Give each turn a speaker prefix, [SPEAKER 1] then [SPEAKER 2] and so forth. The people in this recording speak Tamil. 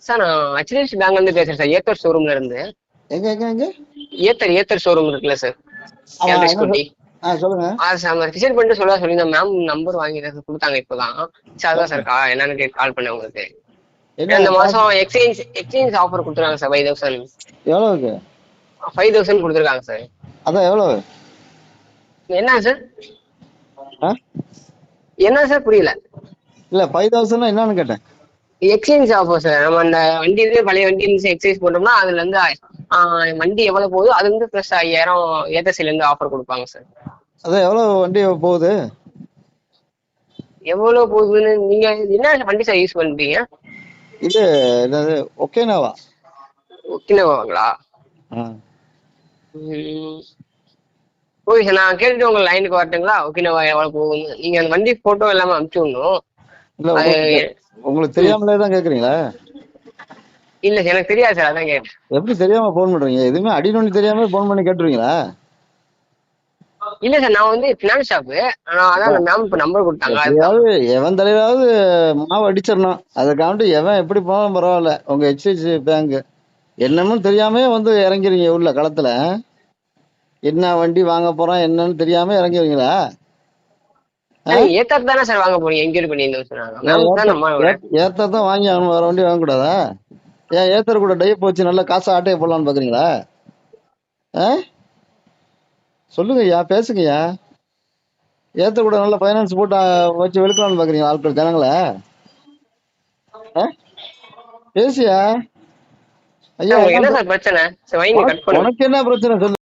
[SPEAKER 1] சார் நான் ஹெச்டிஎஃப்சி பேங்க்ல இருந்து பேசுறேன் சார், ஏத்தர் ஷோரூம்ல இருந்து.
[SPEAKER 2] எங்க எங்க எங்க
[SPEAKER 1] ஏத்தர் ஷோரூம் இருக்குல்ல சார்,
[SPEAKER 2] ஆமா
[SPEAKER 1] எலக்ட்ரிக்
[SPEAKER 2] என்ன
[SPEAKER 1] ஸ்கூட்டி.
[SPEAKER 2] சொல்லுங்க.
[SPEAKER 1] அது ரிசல்ட் பண்ணிட்டு சொல்லியிருந்தேன் மேம், நம்பர் வாங்கி கொடுத்தாங்க இப்போதான். சரி அதான் சார் என்னன்னு கால் பண்ணேன் உங்களுக்கு.
[SPEAKER 2] என்ன
[SPEAKER 1] இந்த மாசம் எக்ஸ்சேஞ்ச் ஆஃபர் கொடுத்துருக்காங்க சார். 5000
[SPEAKER 2] எவ்வளவுக்கு?
[SPEAKER 1] 5000 கொடுத்துருக்காங்க சார்.
[SPEAKER 2] அதான் எவ்வளவு?
[SPEAKER 1] என்ன சார் என்ன சார் புரியல.
[SPEAKER 2] இல்ல 5000 என்னன்னு கேட்டேன்.
[SPEAKER 1] Exchange offer sir. நம்ம அந்த வண்டியிலே பழைய வண்டி எக்ஸ்சேஞ்ச் போட்டோம்னா அதுல இருந்து வண்டி எவ்வளவு போகுதோ அது வந்து பிளஸ் 5000 ஏத்தர்சில இருந்து ஆஃபர் கொடுப்பாங்க சார்.
[SPEAKER 2] அதான் எவ்வளவு வண்டி போகுது?
[SPEAKER 1] எவ்வளவு போகுதுன்னு நீங்க என்ன வண்டி சார் யூஸ் பண்றீங்க?
[SPEAKER 2] இது என்னது ஒகேனாவா?
[SPEAKER 1] ஒக்கினவாங்களா? ஓகே சார், நான் கேட்டுட்டு உங்க லைனுக்கு வரட்டுங்களா? ஒக்கினவா எவ்வளவு போகுதுன்னு நீங்க அந்த வண்டி போட்டோ எல்லாமே அனுப்பிச்சு விடணும்.
[SPEAKER 2] இல்ல உங்களுக்கு தெரியாமலே தான் கேக்குறீங்களா?
[SPEAKER 1] இல்ல சார் எனக்கு தெரியாது சார், அதான் கேட்டேன்.
[SPEAKER 2] எப்படி தெரியாம போன் பண்றீங்க? எதுவுமே அடிநொண்டி தெரியாம போன் பண்ணி கேட்டுருவீங்களா?
[SPEAKER 1] இல்ல சார், நான் வந்து பினான்ஸ் ஷாப்பு. அதான் மேம் இப்ப நம்பர் கொடுத்தாங்க.
[SPEAKER 2] எப்படியாவது எவன் தலையாவது மாவு அடிச்சிடணும். அதுக்காண்டி எவன் எப்படி போனாலும் பரவாயில்ல. உங்க ஹெச்டிஎஃப்சி பேங்க் என்னன்னு தெரியாம வந்து இறங்கிறீங்க உள்ள களத்துல. என்ன வண்டி வாங்க போறோம் என்னன்னு தெரியாம இறங்குவீங்களா?
[SPEAKER 1] ஏத்தர் தானே சார் வாங்க போறீங்க, என்கொயரி பண்ணியிருந்தோம் சொன்னாங்க.
[SPEAKER 2] ஏத்தர் தான் வாங்கி ஆகணும், வேற வண்டி வாங்க கூடாதா? ஏன் ஏத்தர் கூட டை போச்சு நல்ல காசை ஆட்டையை போடலான்னு பாக்குறீங்களா? சொல்லுங்கய்யா, பேசுங்கய்யா. ஏத்தர் கூட நல்ல பைனான்ஸ் போட்டு வச்சு வெளுக்கலாம்னு பாக்குறீங்களா ஆட்கள் ஜனங்களை? பேசியா ஐயா?
[SPEAKER 1] என்ன சார் பிரச்சனை?
[SPEAKER 2] உனக்கு என்ன பிரச்சனை சொல்லு.